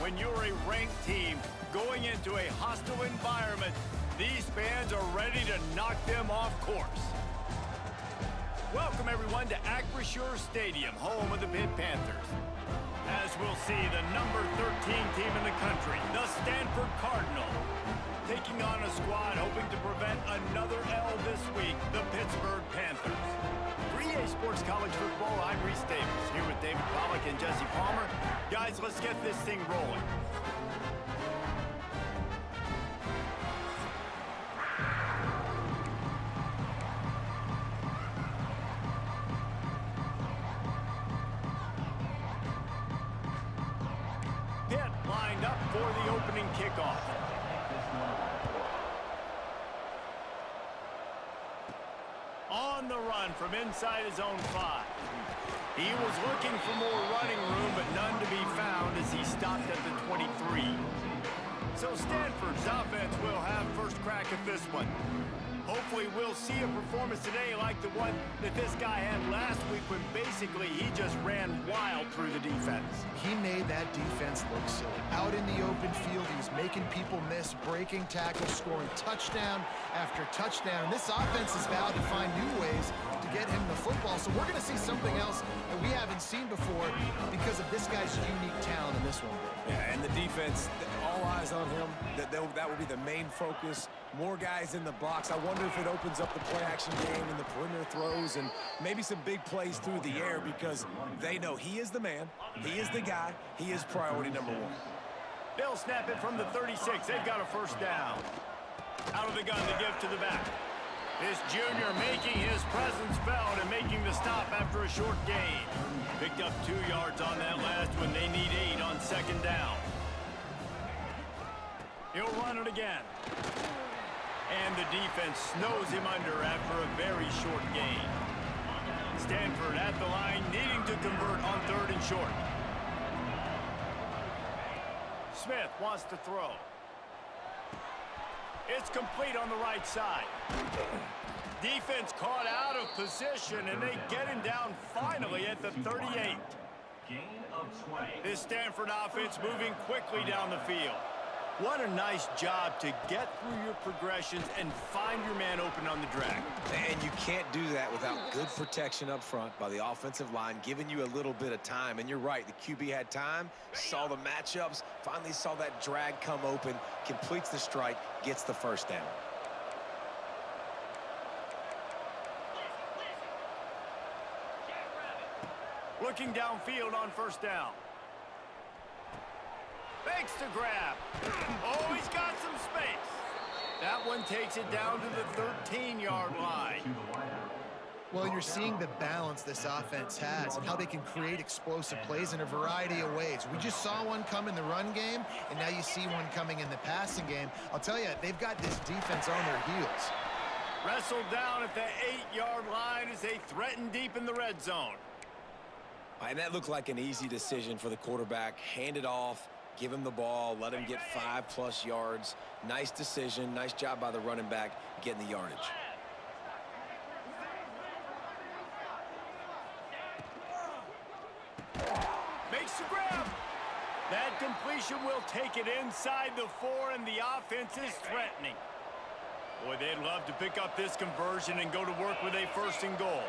when you're a ranked team going into a hostile environment, these fans are ready to knock them off course. Welcome, everyone, to Acrisure Stadium, home of the Pitt Panthers. As we'll see, the number 13 team in the country, the Stanford Cardinal, taking on a squad hoping to prevent another L this week, the Pittsburgh Panthers. For EA Sports College Football, I'm Reese Davis, here with David Pollack and Jesse Palmer. Guys, let's get this thing rolling. Pitt lined up for the opening kickoff. On the run from inside his own 5. He was looking for more running room, but none to be found as he stopped at the 23. So Stanford's offense will have first crack at this one. Hopefully we'll see a performance today like the one that this guy had last week when basically he just ran wild through the defense. He made that defense look silly. Out in the open field, he was making people miss, breaking tackles, scoring touchdown after touchdown. And this offense is vowed to find new ways to get him the football. So we're going to see something else that we haven't seen before because of this guy's unique talent in this one. Yeah, and the defense, all eyes on him. That will be the main focus. More guys in the box. I wonder if it opens up the play-action game and the perimeter throws and maybe some big plays through the air because they know he is the man, he is the guy, he is priority number 1. They'll snap it from the 36. They've got a first down. Out of the gun, they give to the back. This junior making his presence felt and making the stop after a short gain. Picked up 2 yards on that last one. They need 8 on second down. He'll run it again. And the defense snows him under after a very short gain. Stanford at the line, needing to convert on 3rd and short. Smith wants to throw. It's complete on the right side. Defense caught out of position, and they get him down finally at the 38. This Stanford offense moving quickly down the field. What a nice job to get through your progressions and find your man open on the drag. And you can't do that without good protection up front by the offensive line, giving you a little bit of time. And you're right, the QB had time, saw the matchups, finally saw that drag come open, completes the strike, gets the first down. Looking downfield on first down. Fakes to grab. Oh, he's got some space. That one takes it down to the 13-yard line. Well, you're seeing the balance this offense has and how they can create explosive plays in a variety of ways. We just saw one come in the run game, and now you see one coming in the passing game. I'll tell you, they've got this defense on their heels. Wrestled down at the 8-yard line as they threaten deep in the red zone. And that looked like an easy decision for the quarterback. Hand it off. Give him the ball, let him get 5+ yards. Nice decision, nice job by the running back getting the yardage. Makes the grab. That completion will take it inside the 4, and the offense is threatening. Boy, they'd love to pick up this conversion and go to work with a 1st and goal.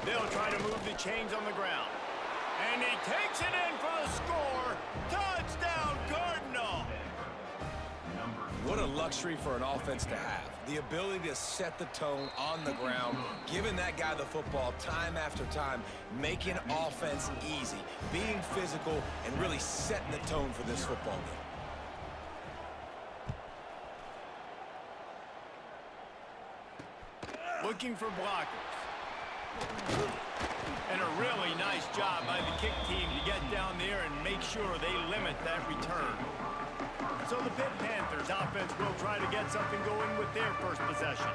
They'll try to move the chains on the ground. And he takes it in for the score. Touchdown, Cardinal! What a luxury for an offense to have. The ability to set the tone on the ground, giving that guy the football time after time, making offense easy, being physical, and really setting the tone for this football game. Looking for blockers. And a really nice job by the kick team to get down there and make sure they limit that return. So the Pitt Panthers offense will try to get something going with their first possession.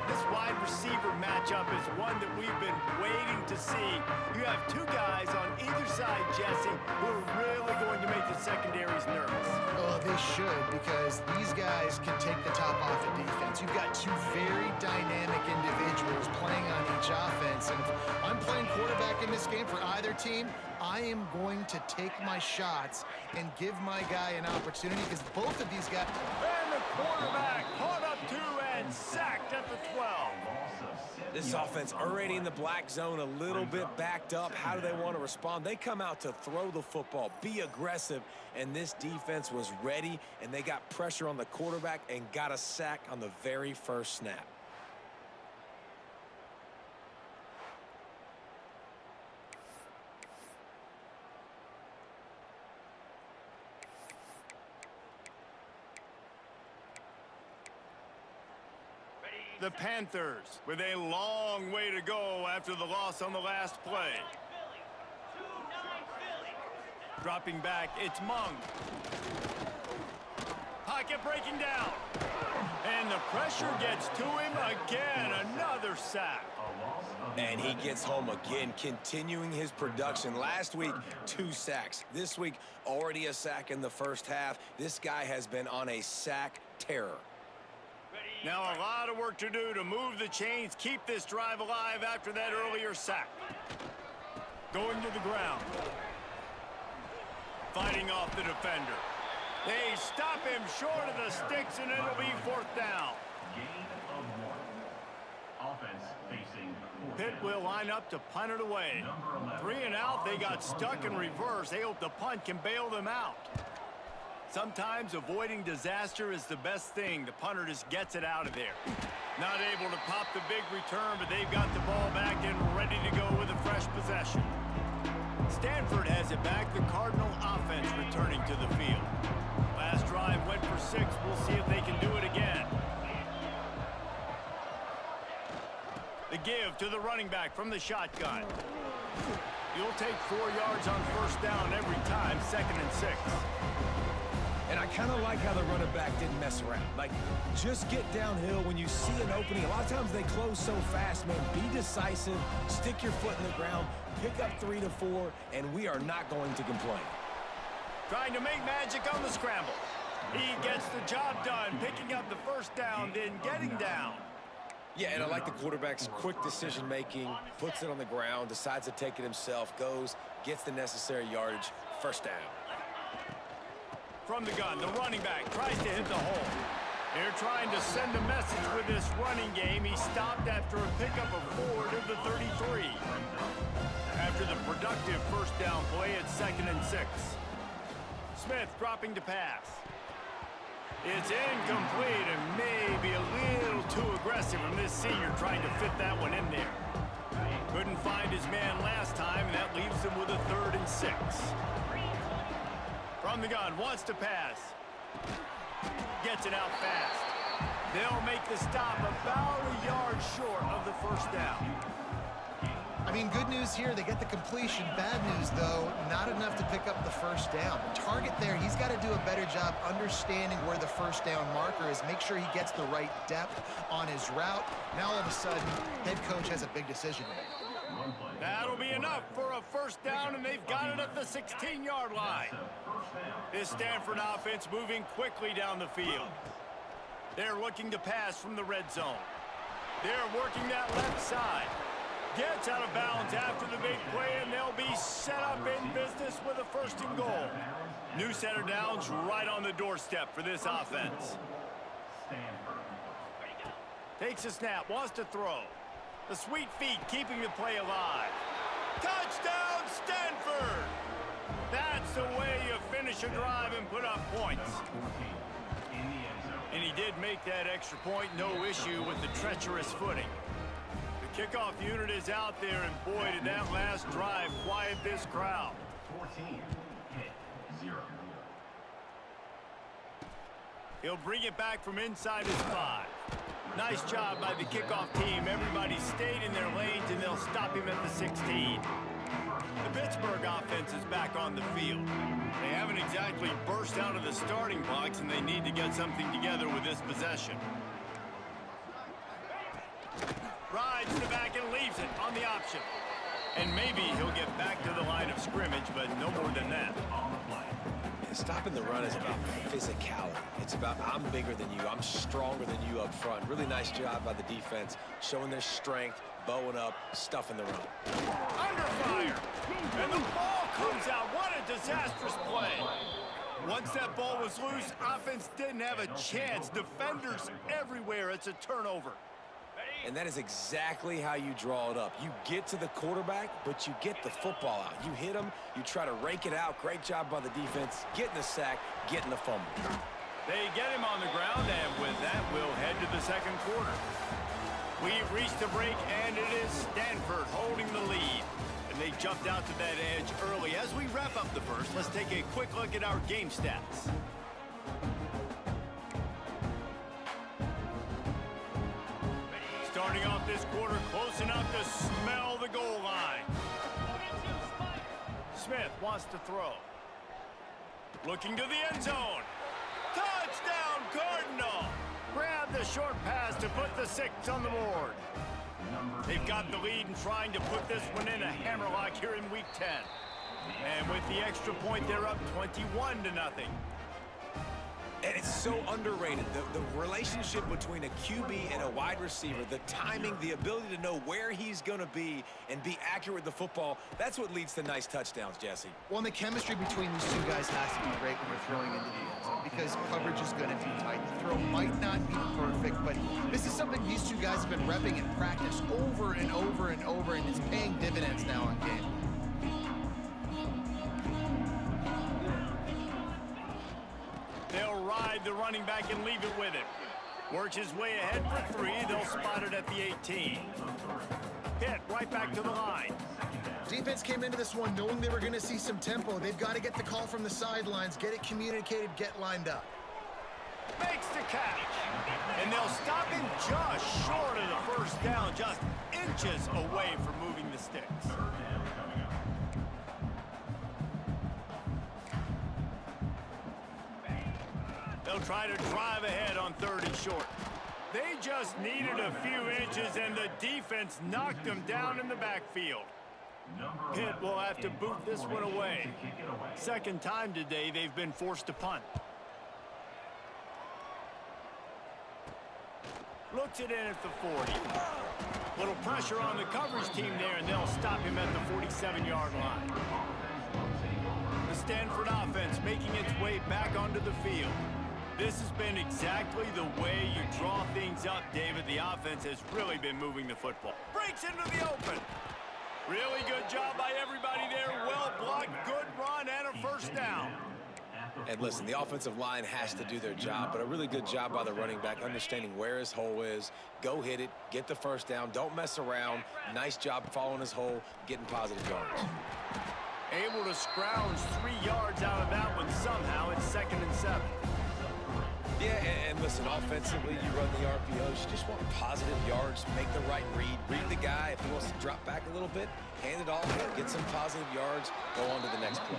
This wide receiver matchup is one that we've been waiting to see. You have 2 guys on either side, Jesse, who are really going to make the secondaries nervous. Oh, they really should, because these guys can take the top off of defense. You've got two very dynamic individuals playing on each offense, and if I'm playing quarterback in this game for either team, I am going to take my shots and give my guy an opportunity, because both of these guys... And the quarterback caught up to and sacked at the 12. This offense already in the black zone, a little bit backed up. How do they want to respond? They come out to throw the football, be aggressive, and this defense was ready, and they got pressure on the quarterback and got a sack on the very first snap. The Panthers with a long way to go after the loss on the last play. Dropping back, it's Mung. Pocket breaking down. And the pressure gets to him again. Another sack. And he gets home again, continuing his production. Last week, 2 sacks. This week, already a sack in the first half. This guy has been on a sack terror. Now a lot of work to do to move the chains, keep this drive alive after that earlier sack. Going to the ground. Fighting off the defender. They stop him short of the sticks, and it'll be 4th down. Gain of 1. Offense facing Pitt will line up to punt it away. 3 and out, they got stuck in reverse. They hope the punt can bail them out. Sometimes avoiding disaster is the best thing. The punter just gets it out of there. Not able to pop the big return, but they've got the ball back and ready to go with a fresh possession. Stanford has it back. The Cardinal offense returning to the field. Last drive went for 6. We'll see if they can do it again. The give to the running back from the shotgun. You'll take 4 yards on 1st down every time, 2nd and 6. And I kind of like how the running back didn't mess around. Like, just get downhill when you see an opening. A lot of times they close so fast, man. Be decisive, stick your foot in the ground, pick up 3 to 4, and we are not going to complain. Trying to make magic on the scramble. He gets the job done, picking up the 1st down, then getting down. Yeah, and I like the quarterback's quick decision-making, puts it on the ground, decides to take it himself, goes, gets the necessary yardage, 1st down. From the gun, the running back tries to hit the hole. They're trying to send a message with this running game. He stopped after a pickup of 4 to the 33. After the productive 1st down play, it's 2nd and 6. Smith dropping to pass. It's incomplete and maybe a little too aggressive from this senior trying to fit that one in there. Couldn't find his man last time, and that leaves him with a 3rd and 6. From the gun, wants to pass. Gets it out fast. They'll make the stop about a yard short of the 1st down. I mean, good news here, they get the completion. Bad news, though, not enough to pick up the 1st down. The target there, he's got to do a better job understanding where the 1st down marker is, make sure he gets the right depth on his route. Now, all of a sudden, head coach has a big decision to make. That'll be enough for a 1st down, and they've got it at the 16-yard line. This Stanford offense moving quickly down the field. They're looking to pass from the red zone. They're working that left side. Gets out of bounds after the big play, and they'll be set up in business with a 1st and goal. New set of downs right on the doorstep for this offense. Takes a snap, wants to throw. The sweet feet keeping the play alive. Touchdown, Stanford! That's the way you finish a drive and put up points. And he did make that extra point, no issue with the treacherous footing. The kickoff unit is out there, and boy, did that last drive quiet this crowd. 14, hit, 0. He'll bring it back from inside his 5. Nice job by the kickoff team. Everybody stayed in their lanes, and they'll stop him at the 16. The Pittsburgh offense is back on the field. They haven't exactly burst out of the starting blocks, and they need to get something together with this possession. Rides to the back and leaves it on the option. And maybe he'll get back to the line of scrimmage, but no more than that. Stopping the run is about physicality. It's about I'm bigger than you, I'm stronger than you up front. Really nice job by the defense, showing their strength, bowing up, stuffing the run. Under fire, and the ball comes out. What a disastrous play. Once that ball was loose, offense didn't have a chance. Defenders everywhere. It's a turnover. And that is exactly how you draw it up. You get to the quarterback, but you get the football out. You hit him, you try to rake it out. Great job by the defense, getting the sack, getting the fumble. They get him on the ground, and with that, we'll head to the second quarter. We've reached the break, and it is Stanford holding the lead. And they jumped out to that edge early. As we wrap up the first, let's take a quick look at our game stats. Starting off this quarter, close enough to smell the goal line. Smith wants to throw. Looking to the end zone. Touchdown, Cardinal! Grab the short pass to put the 6 on the board. They've got the lead and trying to put this one in a hammerlock here in Week 10. And with the extra point, they're up 21-0. And it's so underrated. The relationship between a QB and a wide receiver, the timing, the ability to know where he's going to be and be accurate with the football, that's what leads to nice touchdowns, Jesse. Well, and the chemistry between these two guys has to be great when you're throwing into the end zone because coverage is going to be tight. The throw might not be perfect, but this is something these two guys have been repping in practice over and over and over, and it's paying dividends now in game. They'll ride the running back and leave it with him. Works his way ahead for 3. They'll spot it at the 18. Pitt right back to the line. Defense came into this one knowing they were going to see some tempo. They've got to get the call from the sidelines, get it communicated, get lined up. Makes the catch. And they'll stop him just short of the first down, just inches away from moving the sticks. They'll try to drive ahead on 3rd and short. They just needed a few inches, and the defense knocked them down in the backfield. Pitt will have to boot this one away. Second time today they've been forced to punt. Looks it in at the 40. Little pressure on the coverage team there, and they'll stop him at the 47-yard line. The Stanford offense making its way back onto the field. This has been exactly the way you draw things up, David. The offense has really been moving the football. Breaks into the open. Really good job by everybody there. Well blocked, good run, and a first down. And listen, the offensive line has to do their job, but a really good job by the running back, understanding where his hole is. Go hit it, get the first down, don't mess around. Nice job following his hole, getting positive yards. Able to scrounge 3 yards out of that one somehow. It's 2nd and 7. Yeah, and listen, offensively, you run the RPOs. You just want positive yards, make the right read. Read the guy. If he wants to drop back a little bit, hand it off, get some positive yards, go on to the next play.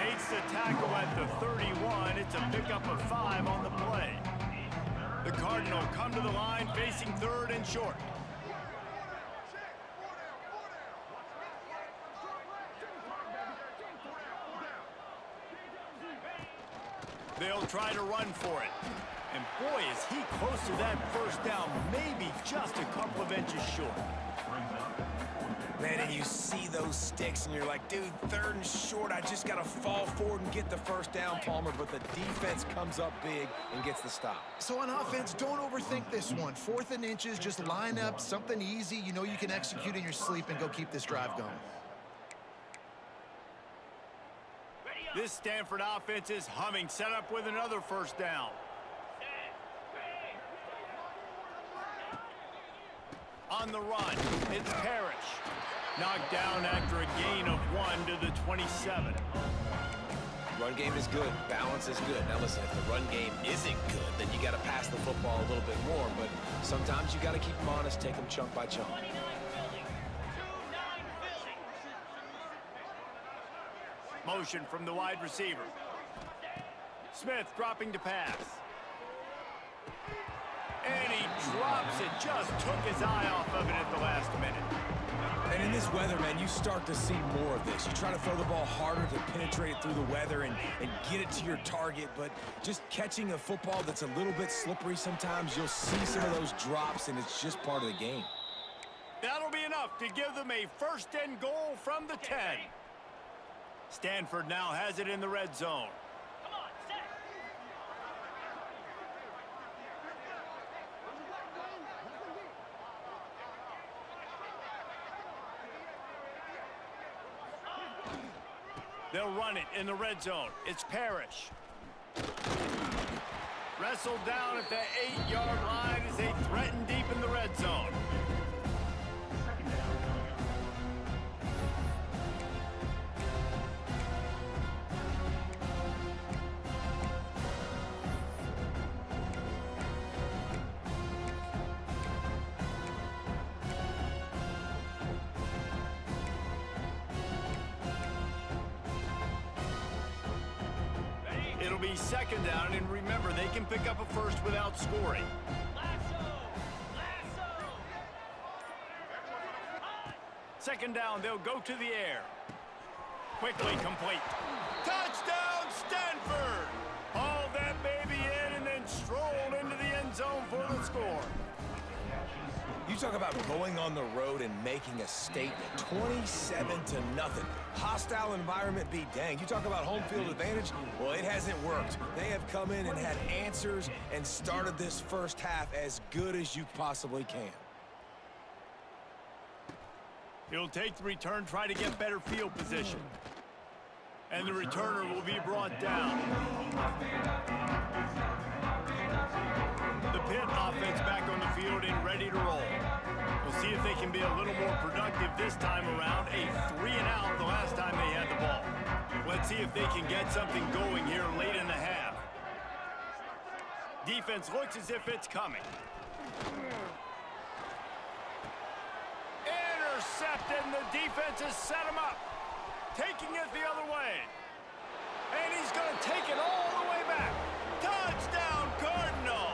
Makes the tackle at the 31. It's a pickup of 5 on the play. The Cardinal come to the line facing 3rd and short. They'll try to run for it. And boy, is he close to that first down, maybe just a couple of inches short. Man, and you see those sticks, and you're like, dude, 3rd and short, I just got to fall forward and get the first down, Palmer, but the defense comes up big and gets the stop. So on offense, don't overthink this one. 4th and inches, just line up, something easy you know you can execute in your sleep and go keep this drive going. This Stanford offense is humming, set up with another first down. On the run, it's Parrish. Knocked down after a gain of 1 to the 27. Run game is good. Balance is good. Now, listen, if the run game isn't good, then you got to pass the football a little bit more. But sometimes you got to keep them honest, take them chunk by chunk. Motion from the wide receiver. Smith dropping to pass. And he drops it, just took his eye off of it at the last minute. And in this weather, man, you start to see more of this. You try to throw the ball harder to penetrate it through the weather and get it to your target, but just catching a football that's a little bit slippery sometimes, you'll see some of those drops, and it's just part of the game. That'll be enough to give them a first and goal from the 10. Stanford now has it in the red zone. They'll run it in the red zone. It's Parrish. Wrestled down at the 8-yard line as they threaten deep in the red zone. It'll be second down, and remember, they can pick up a first without scoring. Second down, they'll go to the air. Quickly complete. Touchdown, Stanford! Hauled that baby in and then strolled into the end zone for the score. You talk about going on the road and making a statement. 27-0. Hostile environment be danged. You talk about home field advantage. Well, it hasn't worked. They have come in and had answers and started this first half as good as you possibly can. He'll take the return, try to get better field position. And the returner will be brought down. The Pitt offense back on the field and ready to roll. We'll see if they can be a little more productive this time around. A 3-and-out the last time they had the ball. Let's see if they can get something going here late in the half. Defense looks as if it's coming. Intercepted, and the defense has set him up. Taking it the other way. And he's going to take it all the way back. Touchdown, Cardinal!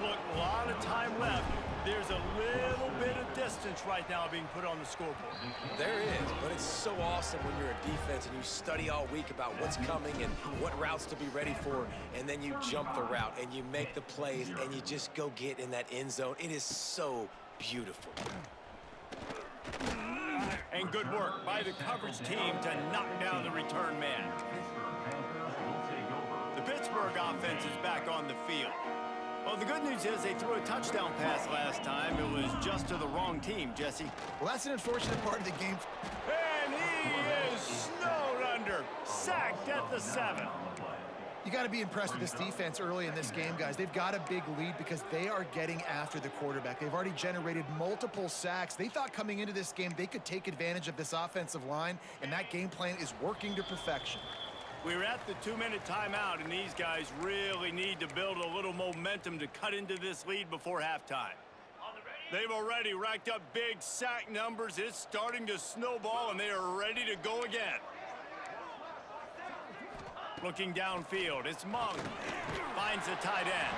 Look, a lot of time left. There's a little bit of distance right now being put on the scoreboard. There is, but it's so awesome when you're a defense and you study all week about what's coming and what routes to be ready for, and then you jump the route and you make the plays and you just go get in that end zone. It is so beautiful. And good work by the coverage team to knock down the return man. The Pittsburgh offense is back on the field. Well, the good news is they threw a touchdown pass last time. It was just to the wrong team, Jesse. Well, that's an unfortunate part of the game. And he is snowed under, sacked at the 7. You got to be impressed with this defense early in this game, guys. They've got a big lead because they are getting after the quarterback. They've already generated multiple sacks. They thought coming into this game they could take advantage of this offensive line, and that game plan is working to perfection. We're at the 2-minute timeout, and these guys really need to build a little momentum to cut into this lead before halftime. They've already racked up big sack numbers. It's starting to snowball, and they are ready to go again. Looking downfield, it's Monk. Finds the tight end.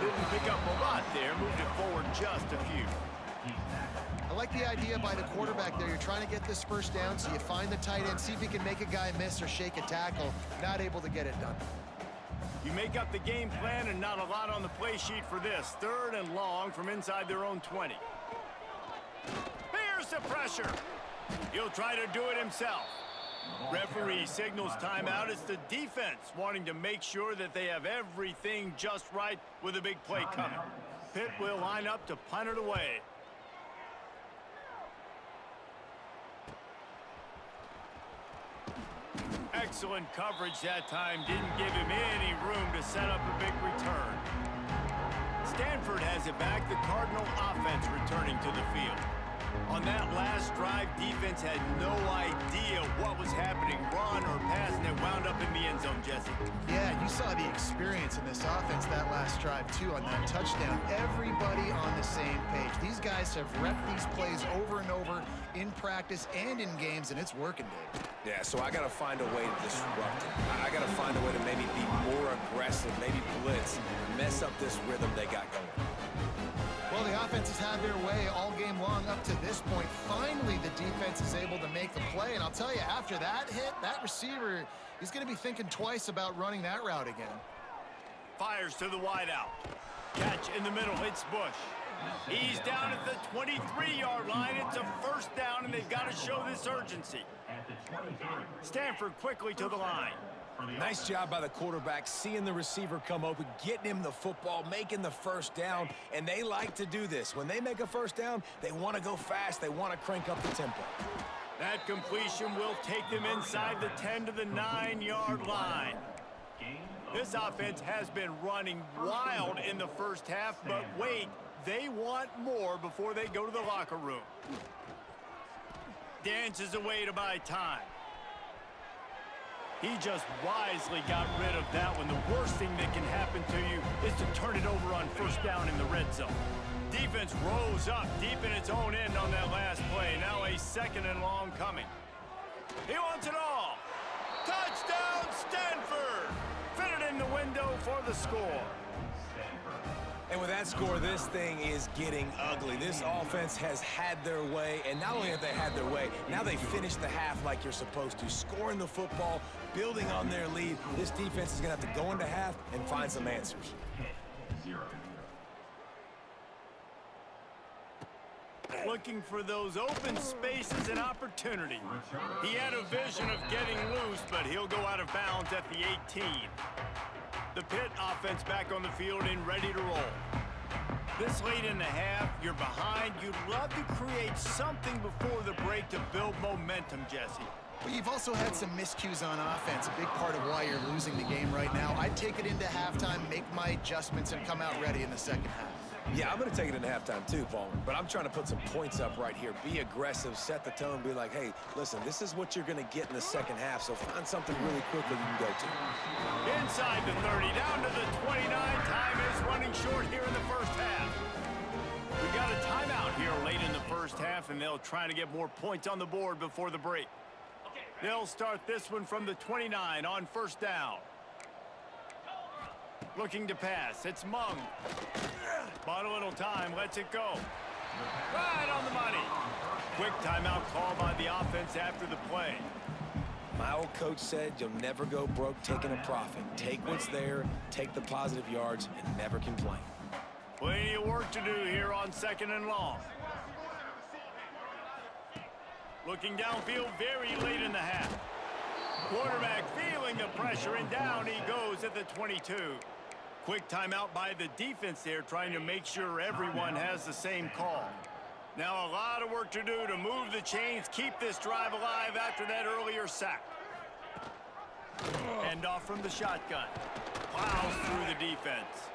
Didn't pick up a lot there, moved it forward just a few. I like the idea by the quarterback there. You're trying to get this first down, so you find the tight end, see if he can make a guy miss or shake a tackle. Not able to get it done. You make up the game plan and not a lot on the play sheet for this. 3rd and long from inside their own 20. Here's the pressure. He'll try to do it himself. Referee signals timeout. It's the defense wanting to make sure that they have everything just right with a big play coming. Pitt will line up to punt it away. Excellent coverage that time. Didn't give him any room to set up a big return. Stanford has it back. The Cardinal offense returning to the field. On that last drive, defense had no idea what was happening, run or pass, and it wound up in the end zone, Jesse. Yeah, you saw the experience in this offense that last drive, too, on that touchdown. Everybody on the same page. These guys have repped these plays over and over in practice and in games, and it's working, Dave. Yeah, so I got to find a way to disrupt it. I got to find a way to maybe be more aggressive, maybe blitz, mess up this rhythm they got going. Well, the offense has had their way all game long up to this point. Finally, the defense is able to make a play. And I'll tell you, after that hit, that receiver, he's going to be thinking twice about running that route again. Fires to the wideout. Catch in the middle. It's Bush. He's down at the 23-yard line. It's a first down, and they've got to show this urgency. Stanford quickly to the line. Nice job by the quarterback, seeing the receiver come open, getting him the football, making the first down, and they like to do this. When they make a first down, they want to go fast. They want to crank up the tempo. That completion will take them inside the 10 to the 9-yard line. This offense has been running wild in the first half, but wait, they want more before they go to the locker room. Dances away to buy time. He just wisely got rid of that one. The worst thing that can happen to you is to turn it over on first down in the red zone. Defense rose up deep in its own end on that last play. Now a second and long coming. He wants it all. Touchdown, Stanford! Fitted in the window for the score. And with that score, this thing is getting ugly. This offense has had their way, and not only have they had their way, now they finish the half like you're supposed to, scoring the football, building on their lead. This defense is going to have to go into half and find some answers. Looking for those open spaces and opportunity. He had a vision of getting loose, but he'll go out of bounds at the 18. The Pitt offense back on the field and ready to roll. This late in the half, you're behind. You'd love to create something before the break to build momentum, Jesse. But you've also had some miscues on offense, a big part of why you're losing the game right now. I'd take it into halftime, make my adjustments, and come out ready in the second half. Yeah, I'm going to take it into halftime too, Palmer. But I'm trying to put some points up right here. Be aggressive, set the tone, be like, hey, listen, this is what you're going to get in the second half, so find something really quickly you can go to. Inside the 30, down to the 29. Time is running short here in the first half. We got a timeout here late in the first half, and they'll try to get more points on the board before the break. They'll start this one from the 29 on first down. Looking to pass. It's Mung. Bought a little time. Lets it go. Right on the money. Quick timeout call by the offense after the play. My old coach said you'll never go broke taking a profit. Take what's there, take the positive yards, and never complain. Plenty of work to do here on second and long. Looking downfield very late in the half. Quarterback feeling the pressure, and down he goes at the 22. Quick timeout by the defense there, trying to make sure everyone has the same call. Now a lot of work to do to move the chains, keep this drive alive after that earlier sack. End off from the shotgun. Plows through the defense.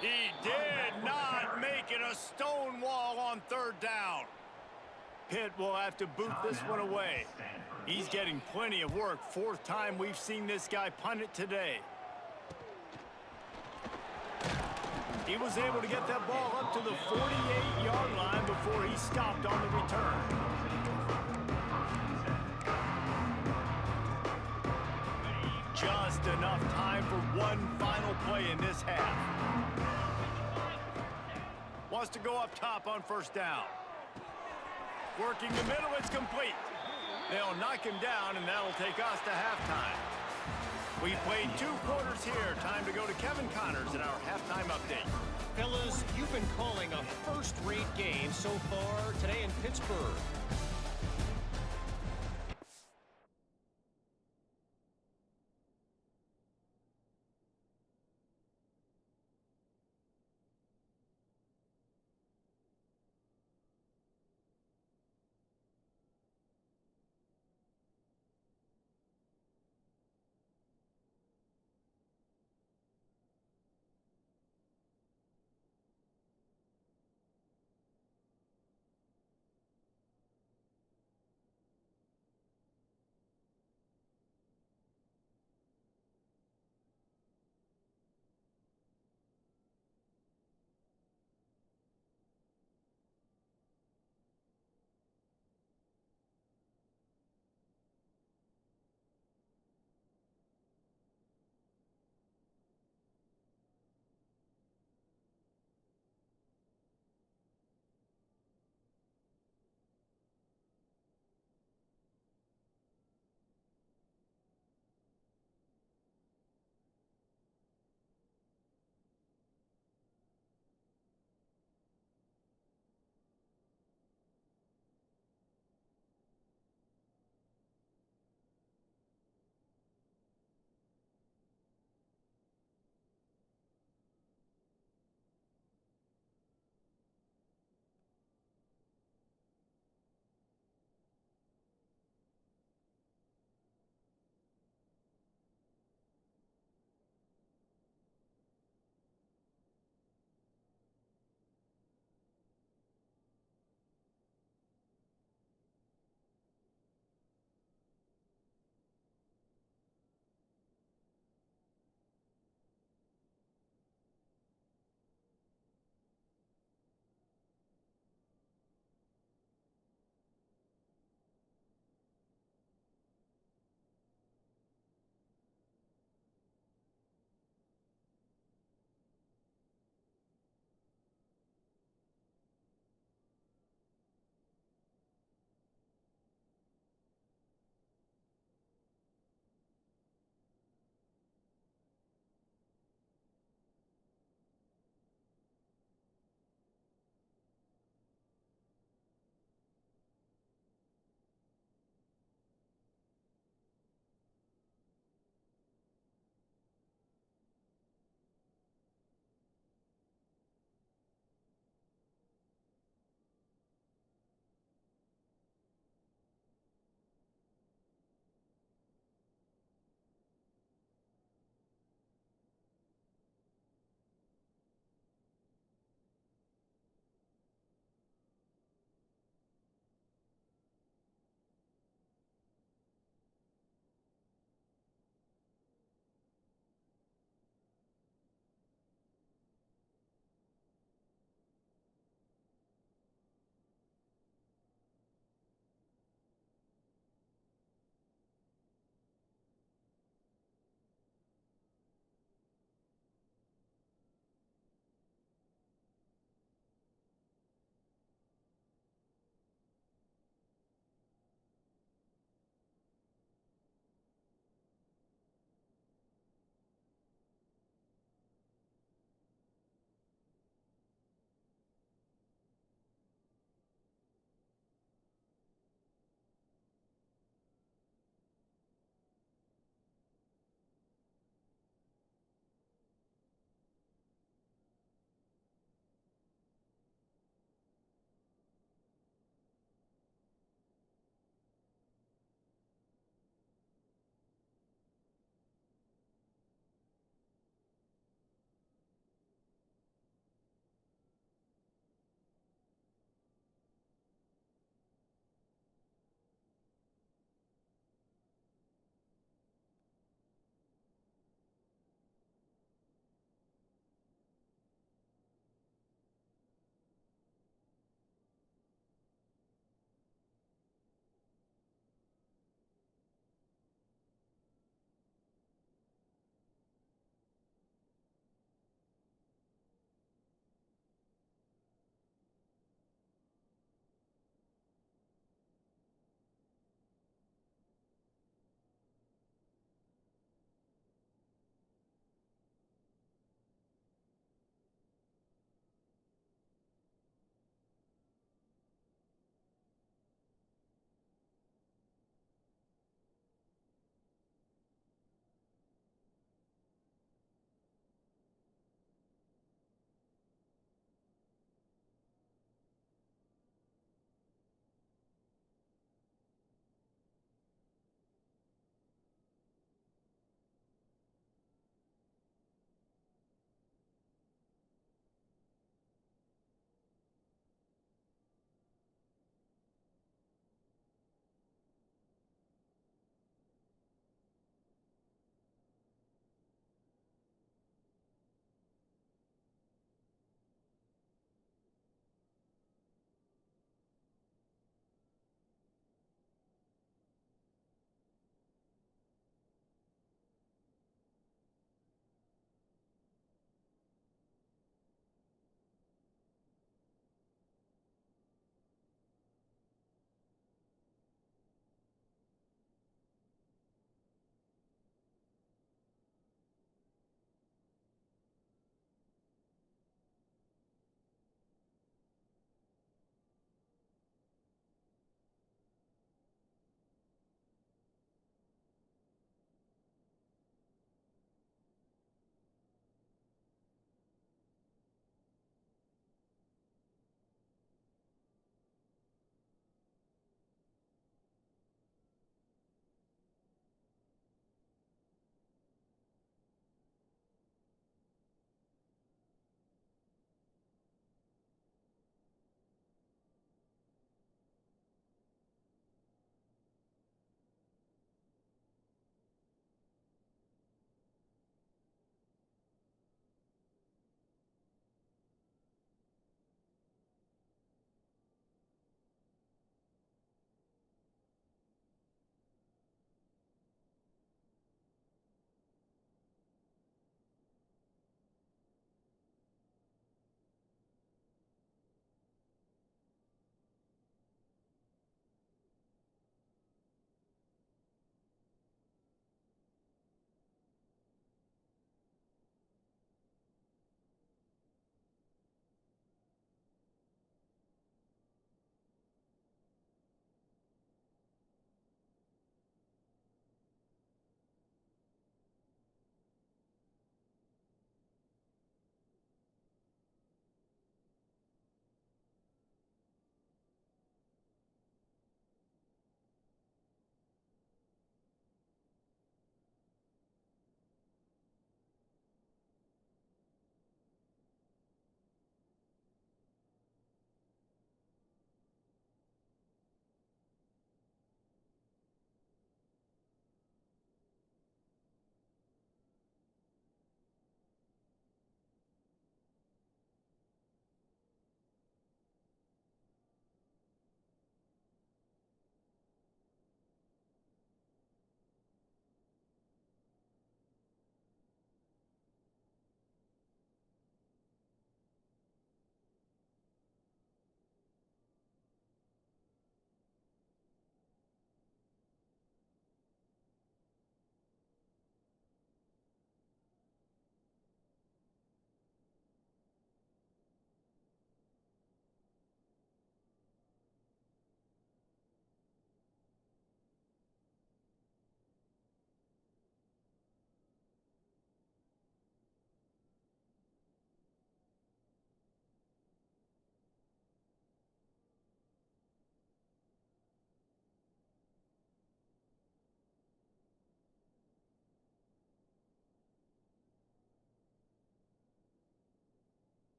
He did not make it a stone wall on third down. Pitt will have to boot this one away. He's getting plenty of work. Fourth time we've seen this guy punt it today. He was able to get that ball up to the 48-yard line before he stopped on the return. Just enough time for one final play in this half. Wants to go up top on first down. Working the middle, it's complete. They'll knock him down, and that'll take us to halftime. We've played 2 quarters here. Time to go to Kevin Connors in our halftime update. Fellas, you've been calling a first-rate game so far today in Pittsburgh.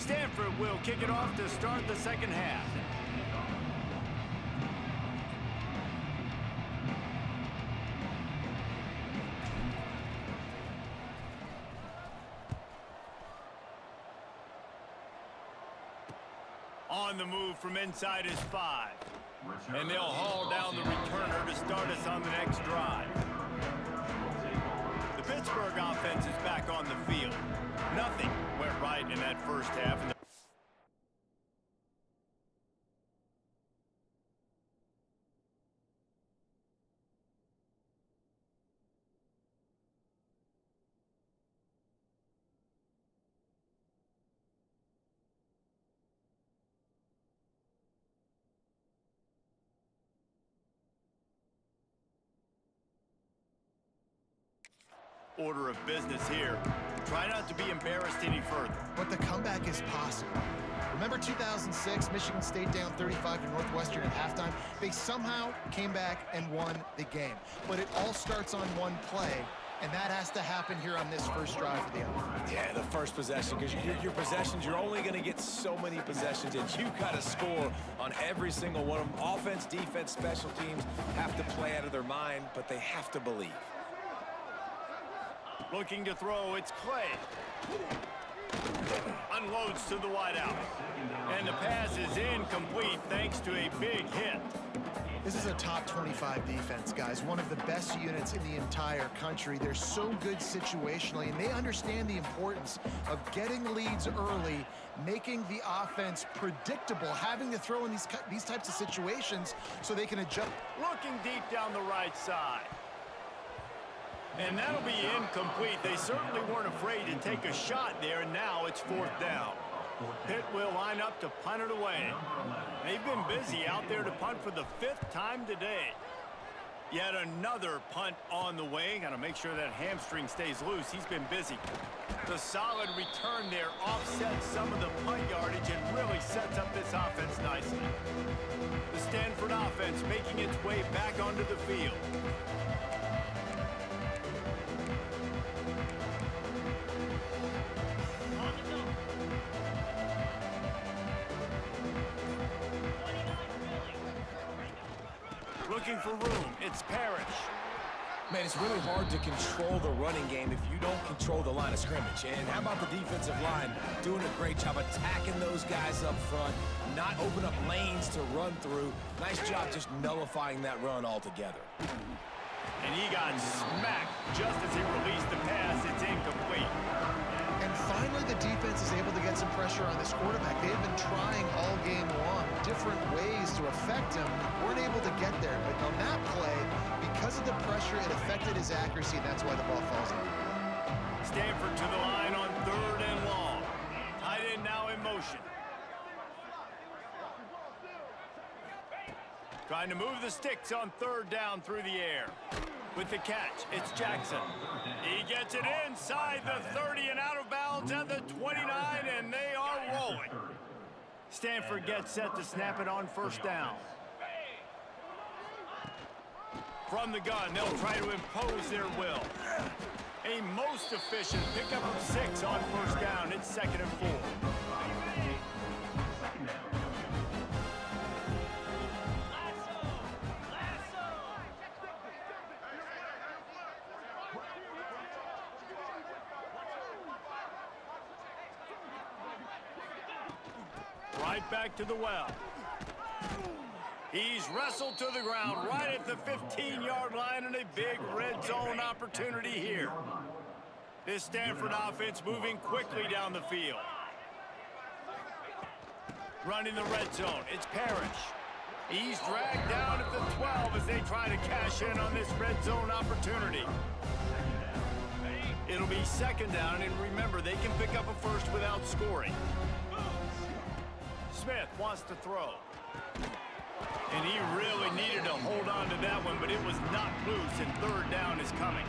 Stanford will kick it off to start the second half. On the move from inside his 5. And they'll haul down the returner to start us on the next drive. The Pittsburgh offense is back on the field. Nothing went right in that first half. Order of business here. Try not to be embarrassed any further. But the comeback is possible. Remember 2006, Michigan State down 35 to Northwestern at halftime? They somehow came back and won the game. But it all starts on one play, and that has to happen here on this first drive for the offense. Yeah, the first possession, because your possessions, you're only going to get so many possessions, and you got to score on every single one of them. Offense, defense, special teams have to play out of their mind, but they have to believe. Looking to throw, it's Clay. Unloads to the wideout. And the pass is incomplete thanks to a big hit. This is a top 25 defense, guys. One of the best units in the entire country. They're so good situationally, and they understand the importance of getting leads early, making the offense predictable, having to throw in these types of situations so they can adjust. Looking deep down the right side. And that'll be incomplete. They certainly weren't afraid to take a shot there, and now it's 4th down. Pitt will line up to punt it away. They've been busy out there to punt for the 5th time today. Yet another punt on the way. Got to make sure that hamstring stays loose. He's been busy. The solid return there offsets some of the punt yardage and really sets up this offense nicely. The Stanford offense making its way back onto the field. Looking for room, it's Parrish. Man, it's really hard to control the running game if you don't control the line of scrimmage. And how about the defensive line doing a great job attacking those guys up front, not open up lanes to run through. Nice job just nullifying that run altogether. And he got smacked just as he released the pass. It's incomplete. And finally, the defense is able to get some pressure on this quarterback. They've been trying all game long different ways to affect him. Weren't able to get there. But on that play, because of the pressure, it affected his accuracy, and that's why the ball falls in. Stanford to the line on 3rd and long. Tight end now in motion. Trying to move the sticks on 3rd down through the air. With the catch, it's Jackson. He gets it inside the 30 and out of bounds at the 29, and they are rolling. Stanford gets set to snap it on 1st down. From the gun, they'll try to impose their will. A most efficient pickup of 6 on 1st down. It's 2nd and 4. Right back to the well. He's wrestled to the ground right at the 15-yard line, and a big red zone opportunity here. This Stanford offense moving quickly down the field. Running the red zone, it's Parrish. He's dragged down at the 12 as they try to cash in on this red zone opportunity. It'll be 2nd down, and remember, they can pick up a first without scoring. Smith wants to throw. And he really needed to hold on to that one, but it was not loose, and 3rd down is coming.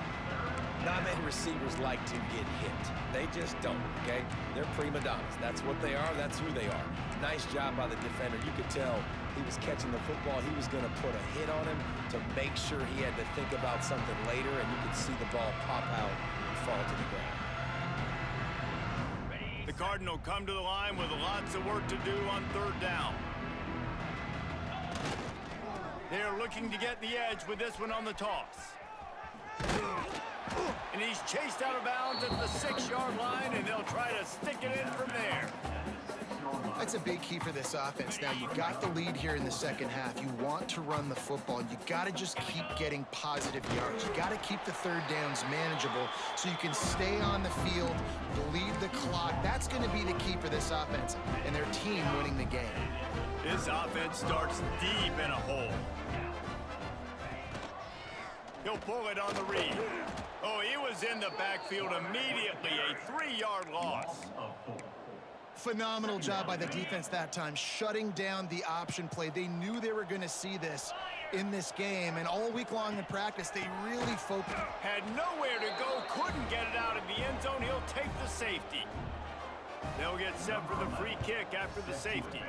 Not many receivers like to get hit. They just don't, okay? They're prima donnas. That's what they are. That's who they are. Nice job by the defender. You could tell he was catching the football. He was going to put a hit on him to make sure he had to think about something later, and you could see the ball pop out and fall to the ground. The Cardinal come to the line with lots of work to do on third down. They're looking to get the edge with this one on the toss. And he's chased out of bounds at the 6-yard line, and they'll try to stick it in from there. That's a big key for this offense. Now, you've got the lead here in the second half. You want to run the football. You got to just keep getting positive yards. You got to keep the third downs manageable so you can stay on the field, bleed the clock. That's going to be the key for this offense and their team winning the game. This offense starts deep in a hole. He'll pull it on the read. Oh, he was in the backfield immediately. A 3-yard loss. Phenomenal job by the defense that time, shutting down the option play. They knew they were going to see this in this game, and all week long in practice, they really focused. Had nowhere to go, couldn't get it out of the end zone. He'll take the safety. They'll get set for the free kick after the safety.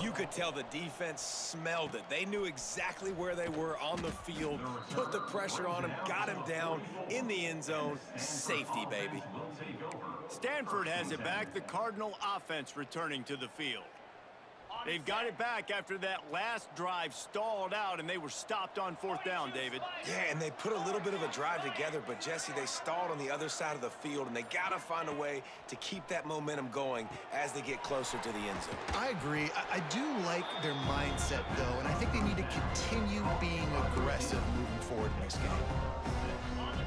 You could tell the defense smelled it. They knew exactly where they were on the field, put the pressure on him, got him down in the end zone. Safety, baby. Stanford has it back. The Cardinal offense returning to the field. They've got it back after that last drive stalled out, and they were stopped on fourth down, David. Yeah, and they put a little bit of a drive together, but, Jesse, they stalled on the other side of the field, and they got to find a way to keep that momentum going as they get closer to the end zone. I agree. I do like their mindset, though, and I think they need to continue being aggressive moving forward in this game.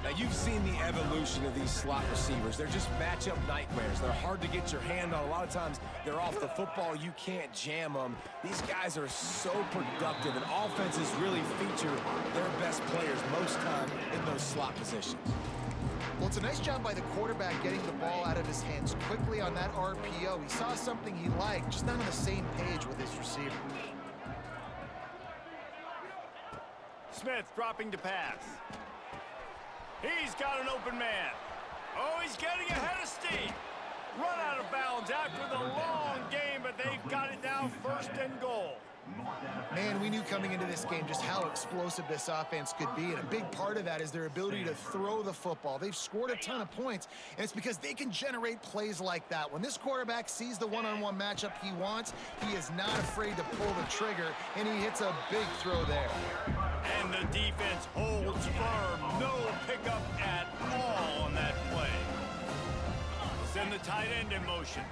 Now, you've seen the evolution of these slot receivers. They're just matchup nightmares. They're hard to get your hand on. A lot of times, they're off the football. You can't jam them. These guys are so productive, and offenses really feature their best players most time in those slot positions. Well, it's a nice job by the quarterback getting the ball out of his hands quickly on that RPO. He saw something he liked, just not on the same page with his receiver. Smith dropping to pass. He's got an open man. Oh, he's getting ahead of steam. Run out of bounds after the long game, but they've got it down first and goal. Man, we knew coming into this game just how explosive this offense could be, and a big part of that is their ability to throw the football. They've scored a ton of points, and it's because they can generate plays like that. When this quarterback sees the one-on-one matchup he wants, he is not afraid to pull the trigger, and he hits a big throw there. And the defense holds firm. No pickup at all on that play. Send the tight end in motion.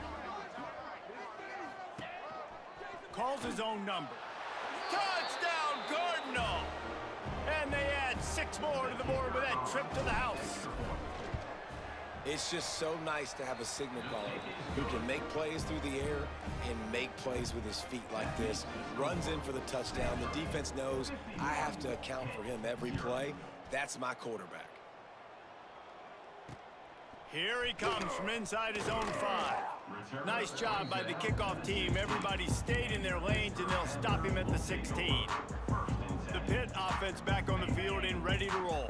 Calls his own number. Touchdown, Cardinal! And they add 6 more to the board with that trip to the house. It's just so nice to have a signal caller who can make plays through the air and make plays with his feet like this. Runs in for the touchdown. The defense knows I have to account for him every play. That's my quarterback. Here he comes from inside his own 5. Nice job by the kickoff team. Everybody stayed in their lanes, and they'll stop him at the 16. The Pitt offense back on the field and ready to roll.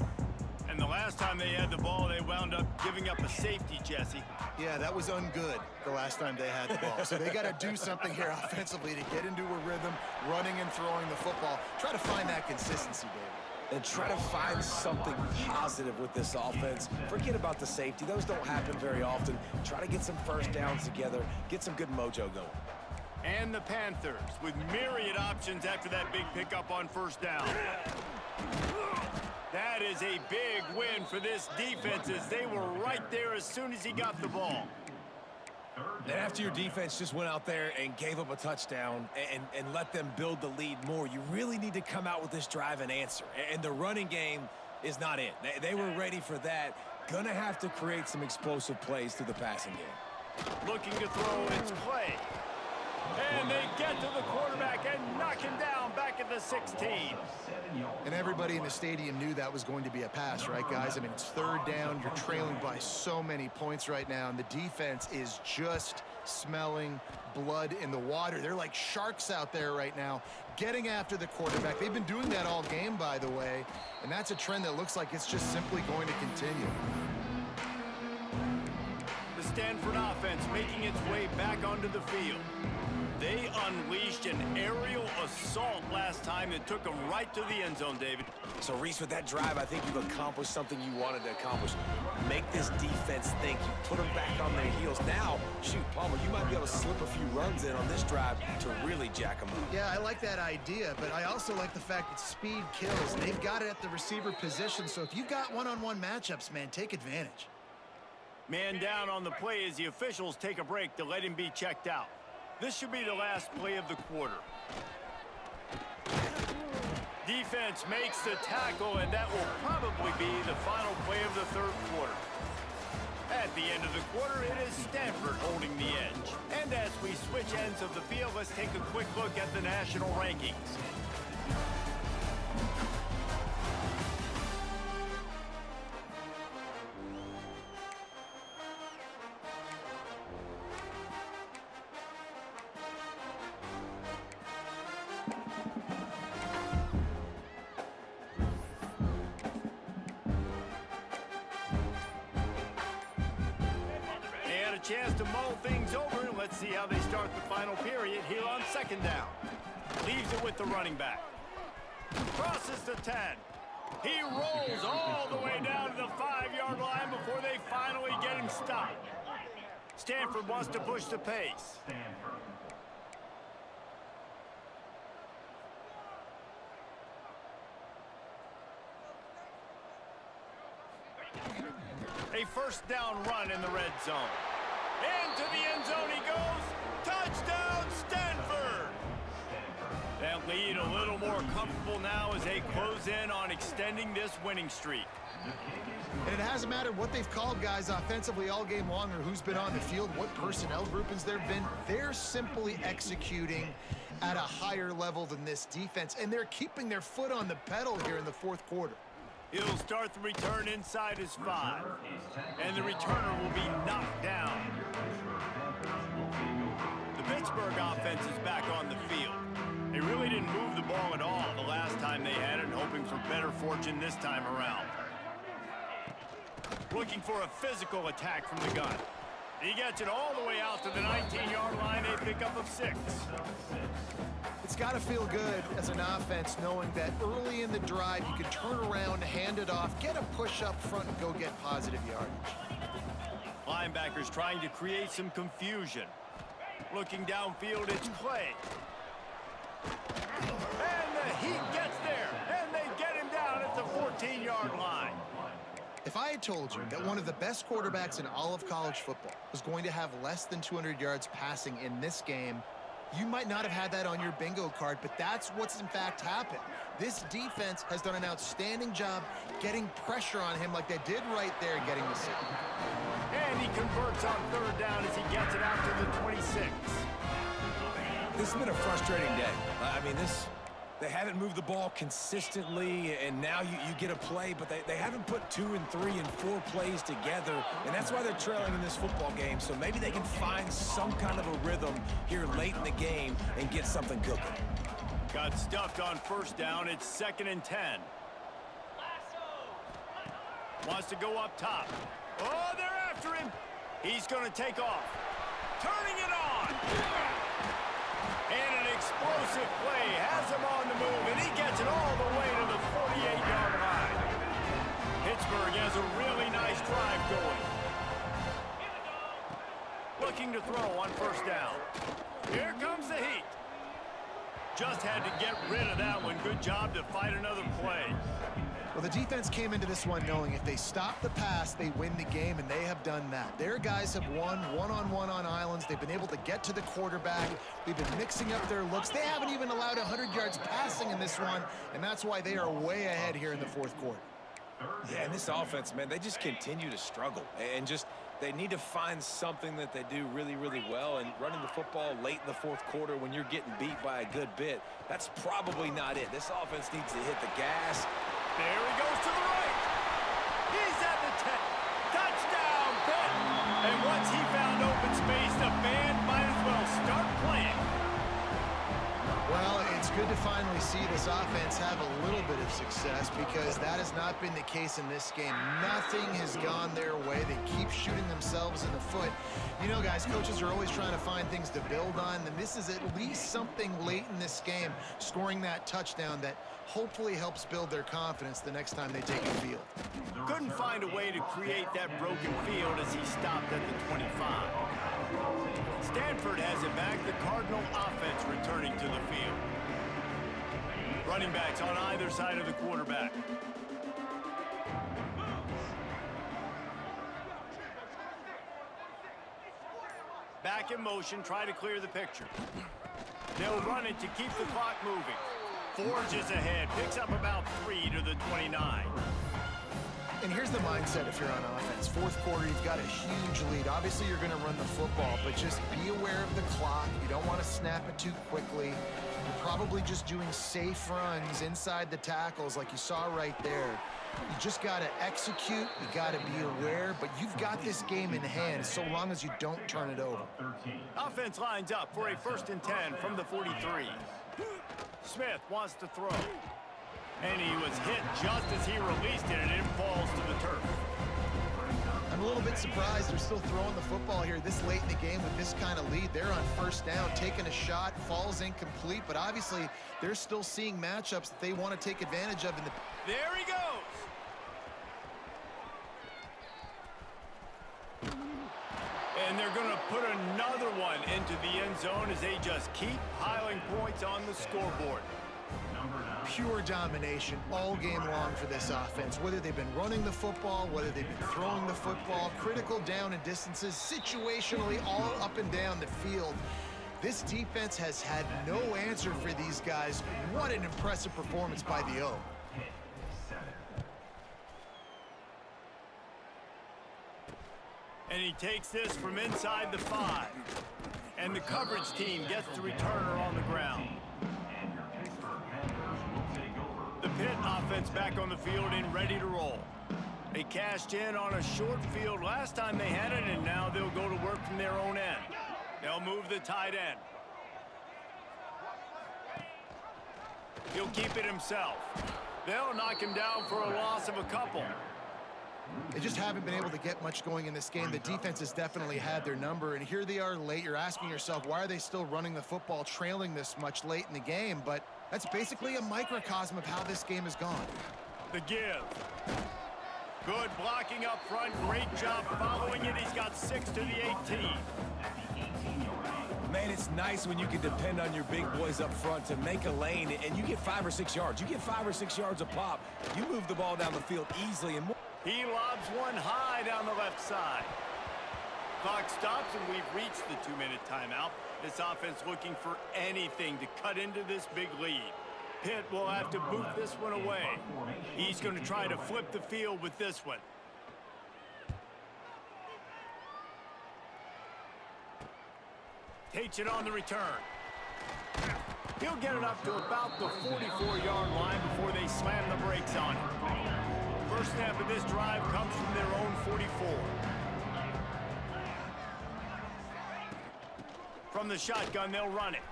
And the last time they had the ball, they wound up giving up a safety, Jesse. Yeah, that was ungood the last time they had the ball. So they got to do something here offensively to get into a rhythm, running and throwing the football. Try to find that consistency, David. And try to find something positive with this offense. Forget about the safety. Those don't happen very often. Try to get some first downs together, get some good mojo going. And the Panthers with myriad options after that big pickup on first down. That is a big win for this defense, as they were right there as soon as he got the ball. And after your defense just went out there and gave up a touchdown and let them build the lead more, you really need to come out with this drive and answer. And the running game is not it. They were ready for that. Gonna have to create some explosive plays through the passing game. Looking to throw, it's Clay. And they get to the quarterback and knock him down back at the 16. And everybody in the stadium knew that was going to be a pass, right, guys? I mean, it's third down. You're trailing by so many points right now, and the defense is just smelling blood in the water. They're like sharks out there right now, getting after the quarterback. They've been doing that all game, by the way, and that's a trend that looks like it's just simply going to continue. The Stanford offense making its way back onto the field. they unleashed an aerial assault last time that took them right to the end zone, David. So, Reese, with that drive, I think you've accomplished something you wanted to accomplish. Make this defense think. You put them back on their heels. Now, shoot, Palmer, you might be able to slip a few runs in on this drive to really jack them up. Yeah, I like that idea, but I also like the fact that speed kills. They've got it at the receiver position, so if you've got one-on-one matchups, man, take advantage. Man down on the play as the officials take a break to let him be checked out. This should be the last play of the quarter. Defense makes the tackle, and that will probably be the final play of the third quarter. At the end of the quarter, it is Stanford holding the edge. And as we switch ends of the field, let's take a quick look at the national rankings. Chance to mull things over. Let's see how they start the final period here on second down. Leaves it with the running back. Crosses the 10. He rolls all the way down to the 5-yard line before they finally get him stopped. Stanford wants to push the pace. A first down run in the red zone. Into the end zone he goes. Touchdown, Stanford! That lead a little more comfortable now as they close in on extending this winning streak. And it hasn't mattered what they've called guys offensively all game long or who's been on the field, what personnel groupings there have been. They're simply executing at a higher level than this defense, and they're keeping their foot on the pedal here in the fourth quarter. He'll start the return inside his 5, and the returner will be knocked down. The Pittsburgh offense is back on the field. They really didn't move the ball at all the last time they had it, and hoping for better fortune this time around. Looking for a physical attack from the gun. He gets it all the way out to the 19-yard line, a pickup of 6. It's got to feel good as an offense knowing that early in the drive you can turn around, hand it off, get a push up front, and go get positive yardage. Linebackers trying to create some confusion. Looking downfield, it's Clay. And the Heat gets there, and they get him down at the 14-yard line. If I had told you that one of the best quarterbacks in all of college football was going to have less than 200 yards passing in this game, you might not have had that on your bingo card, but that's what's in fact happened. This defense has done an outstanding job getting pressure on him like they did right there, getting the sack. And he converts on third down as he gets it out to the 26. This has been a frustrating day. They haven't moved the ball consistently, and now you get a play, but they haven't put 2 and 3 and 4 plays together, and that's why they're trailing in this football game. So maybe they can find some kind of a rhythm here late in the game and get something cooking. Got stuffed on first down. It's 2nd and 10. Wants to go up top. Oh, they're after him. He's going to take off. Turning it on. And an explosive play has him on the move, and he gets it all the way to the 48-yard line. Pittsburgh has a really nice drive going. Looking to throw on first down. Here comes the Heat. Just had to get rid of that one. Good job to fight another play. Well, the defense came into this one knowing if they stop the pass, they win the game, and they have done that. Their guys have won one-on-one on islands. They've been able to get to the quarterback. They've been mixing up their looks. They haven't even allowed 100 yards passing in this one, and that's why they are way ahead here in the fourth quarter. Yeah, and this offense, man, they just continue to struggle. And just they need to find something that they do really, really well. And running the football late in the fourth quarter when you're getting beat by a good bit, that's probably not it. This offense needs to hit the gas. There he goes to the right. He's at the 10. Touchdown, Pitt. And once he found open space, the band might as well start playing. Well, it's good to finally see this offense have a little bit of success because that has not been the case in this game. Nothing has gone their way. They keep shooting themselves in the foot. You know, guys, coaches are always trying to find things to build on, and this is at least something late in this game, scoring that touchdown that hopefully helps build their confidence the next time they take the field. Couldn't find a way to create that broken field as he stopped at the 25. Stanford has it back, the Cardinal offense returning to the field. Running backs on either side of the quarterback. Back in motion, try to clear the picture. They'll run it to keep the clock moving. Forges ahead, picks up about 3 to the 29. And here's the mindset if you're on offense. Fourth quarter, you've got a huge lead. Obviously, you're going to run the football, but just be aware of the clock. You don't want to snap it too quickly. You're probably just doing safe runs inside the tackles like you saw right there. You just got to execute. You got to be aware, but you've got this game in hand so long as you don't turn it over. Offense lines up for a 1st and 10 from the 43. Smith wants to throw. And he was hit just as he released it, and it falls to the turf. I'm a little bit surprised they're still throwing the football here this late in the game with this kind of lead. They're on 1st down, taking a shot, falls incomplete, but obviously they're still seeing matchups that they want to take advantage of. There he goes. And they're going to put another one into the end zone as they just keep piling points on the scoreboard. Pure domination all game long for this offense. Whether they've been running the football, whether they've been throwing the football, critical down and distances, situationally all up and down the field. This defense has had no answer for these guys. What an impressive performance by the O. And he takes this from inside the 5. And the coverage team gets the returner on the ground. The Pitt offense back on the field and ready to roll. They cashed in on a short field last time they had it, and now they'll go to work from their own end. They'll move the tight end. He'll keep it himself. They'll knock him down for a loss of a couple. They just haven't been able to get much going in this game. The defense has definitely had their number, and here they are late. You're asking yourself, why are they still running the football, trailing this much late in the game? But that's basically a microcosm of how this game has gone. The give. Good blocking up front. Great job following it. He's got 6 to the 18. Man, it's nice when you can depend on your big boys up front to make a lane, and you get 5 or 6 yards. You get 5 or 6 yards a pop. You move the ball down the field easily and more. He lobs one high down the left side. Clock stops, and we've reached the 2-minute timeout. This offense looking for anything to cut into this big lead. Pitt will have to boot this one away. He's going to try to flip the field with this one. Takes it on the return. He'll get it up to about the 44-yard line before they slam the brakes on it. First snap of this drive comes from their own 44. From the shotgun, they'll run it.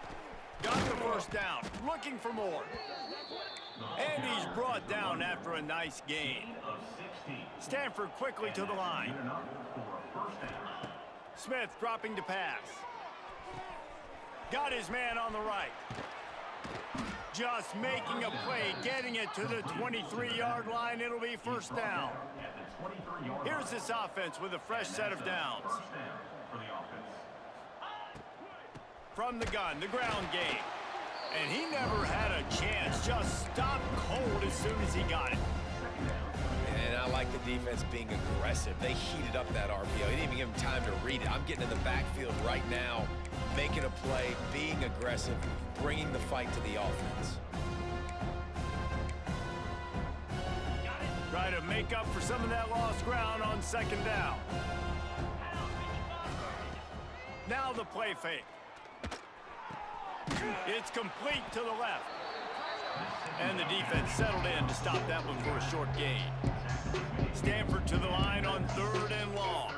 Got the first down, looking for more. And he's brought down after a nice gain. Stanford quickly to the line. Smith dropping to pass. Got his man on the right. Just making a play, getting it to the 23-yard line. It'll be first down. Here's this offense with a fresh set of downs. From the gun, the ground game. And he never had a chance. Just stopped cold as soon as he got it. And I like the defense being aggressive. They heated up that RPO. He didn't even give him time to read it. I'm getting in the backfield right now, making a play, being aggressive, bringing the fight to the offense. Try to make up for some of that lost ground on second down. Now the play fake. It's complete to the left. And the defense settled in to stop that one for a short gain. Stanford to the line on 3rd and long.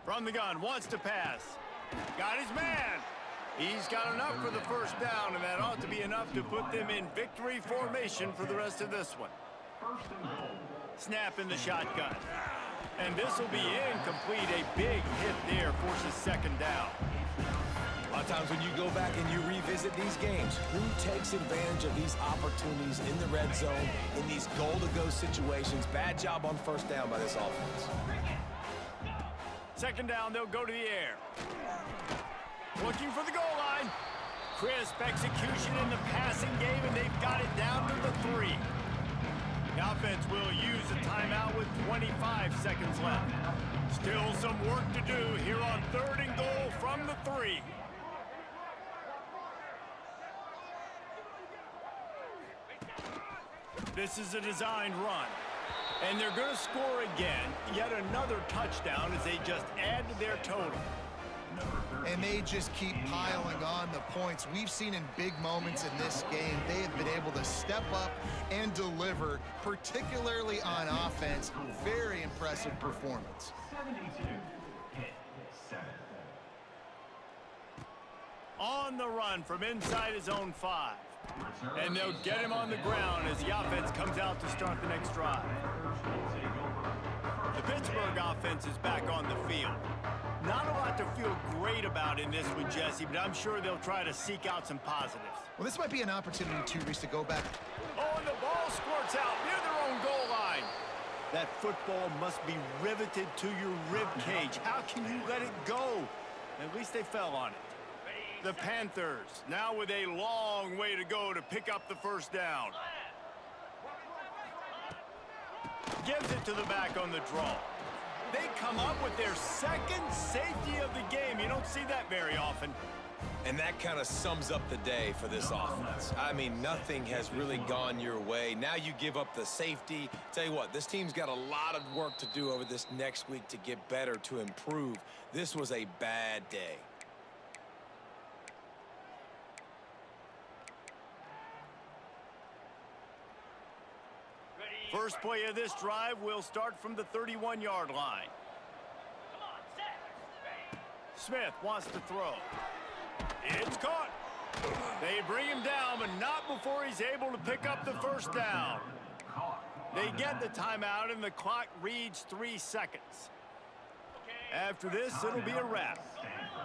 From the gun, wants to pass. Got his man. He's got enough for the first down, and that ought to be enough to put them in victory formation for the rest of this one. Snap in the shotgun. And this will be incomplete. A big hit there forces second down. A lot of times when you go back and you revisit these games, who takes advantage of these opportunities in the red zone, in these goal-to-go situations? Bad job on first down by this offense. Second down, they'll go to the air. Looking for the goal line. Crisp execution in the passing game, and they've got it down to the 3. The offense will use a timeout with 25 seconds left. Still some work to do here on 3rd and goal from the 3. This is a designed run. And they're going to score again. Yet another touchdown as they just add to their total. And they just keep piling on the points. We've seen in big moments in this game, they have been able to step up and deliver, particularly on offense. Very impressive performance. 72, hit 7. On the run from inside his own 5. And they'll get him on the ground as the offense comes out to start the next drive. The Pittsburgh offense is back on the field. Not a lot to feel great about in this one, Jesse, but I'm sure they'll try to seek out some positives. Well, this might be an opportunity, too, Reese, to go back. Oh, and the ball squirts out near their own goal line. That football must be riveted to your rib cage. How can you let it go? At least they fell on it. The Panthers now with a long way to go to pick up the first down. Gives it to the back on the draw. They come up with their second safety of the game. You don't see that very often. And that kind of sums up the day for this offense. I mean, nothing has really gone your way. Now you give up the safety. Tell you what, this team's got a lot of work to do over this next week to get better, to improve. This was a bad day. First play of this drive will start from the 31-yard line. Smith wants to throw. It's caught. They bring him down, but not before he's able to pick up the first down. They get the timeout, and the clock reads 3 seconds. After this, it'll be a wrap.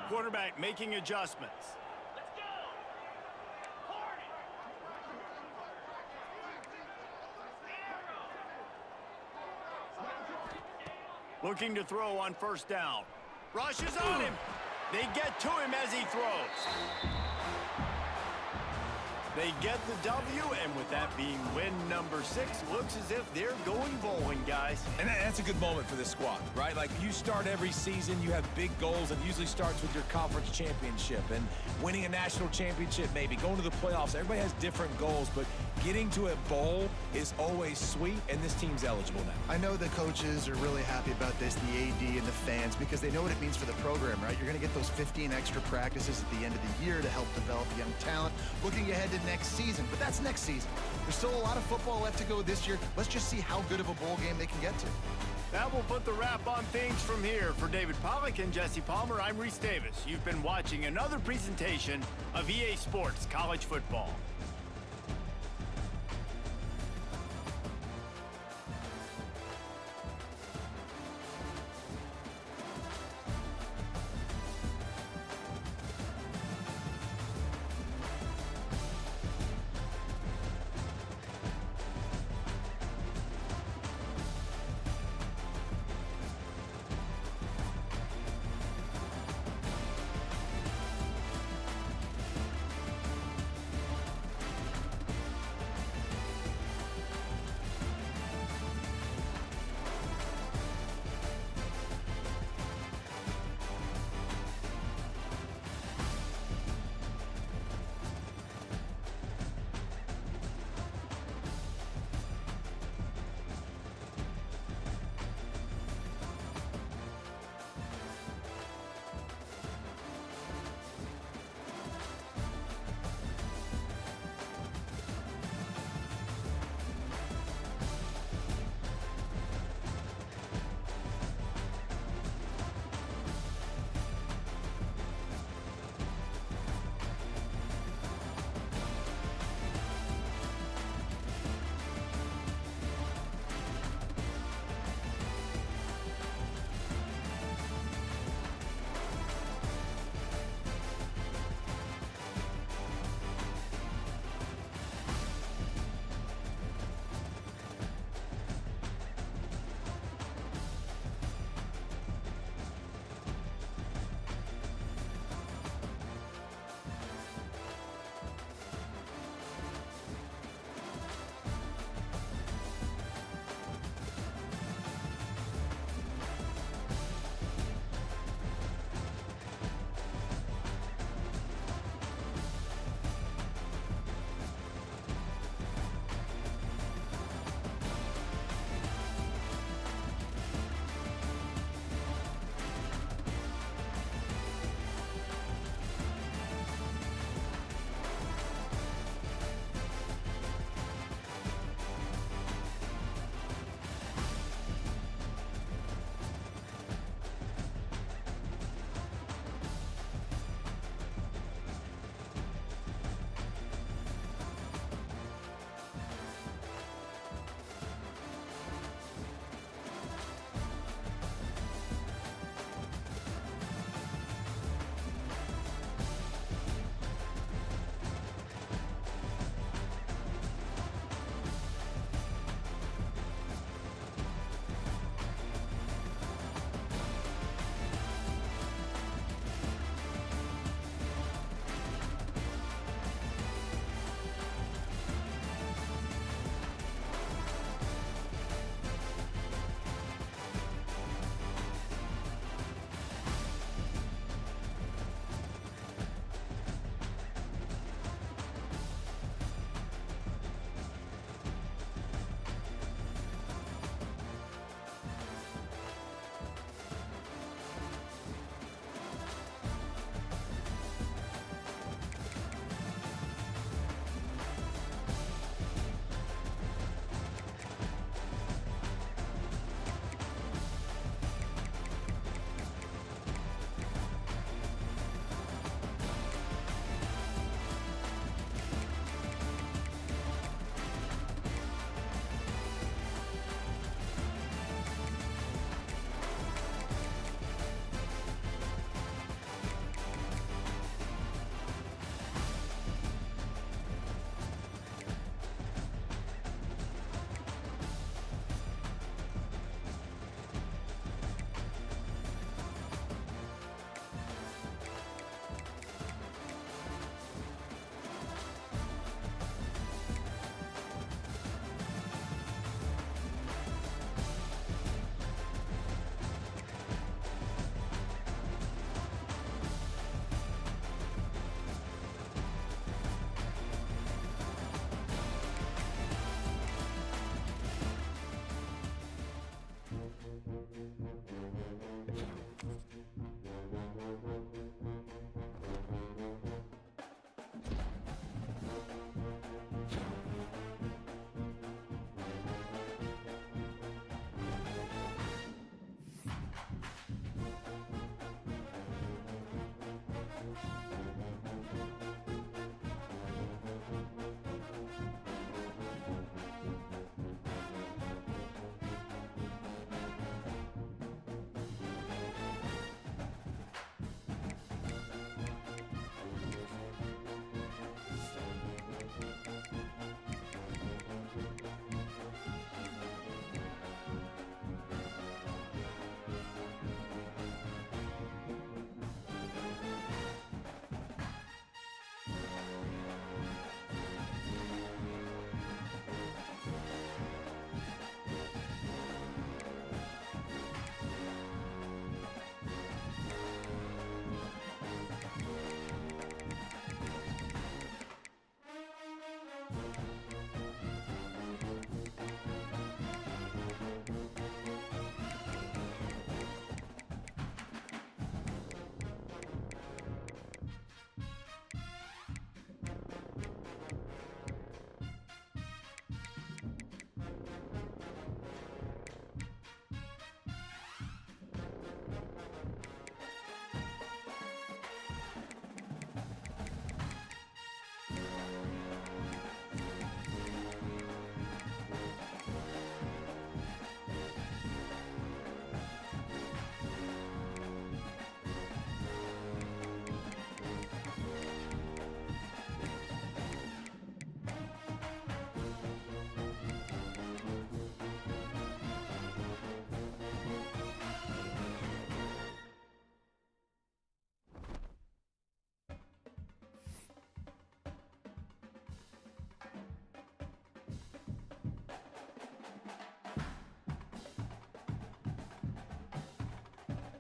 Quarterback making adjustments. Looking to throw on first down. Rushes on him. They get to him as he throws. They get the W, and with that being win number 6, looks as if they're going bowling, guys. And that's a good moment for this squad, right? Like, you start every season, you have big goals, and it usually starts with your conference championship and winning a national championship, maybe going to the playoffs. Everybody has different goals, but getting to a bowl is always sweet, and this team's eligible now. I know the coaches are really happy about this, the AD and the fans, because they know what it means for the program, right? You're going to get those 15 extra practices at the end of the year to help develop young talent. Looking ahead to next season, but that's next season. There's still a lot of football left to go this year. Let's just see how good of a bowl game they can get to. That will put the wrap on things from here. For David Pollack and Jesse Palmer, I'm Reese Davis. You've been watching another presentation of EA Sports College Football.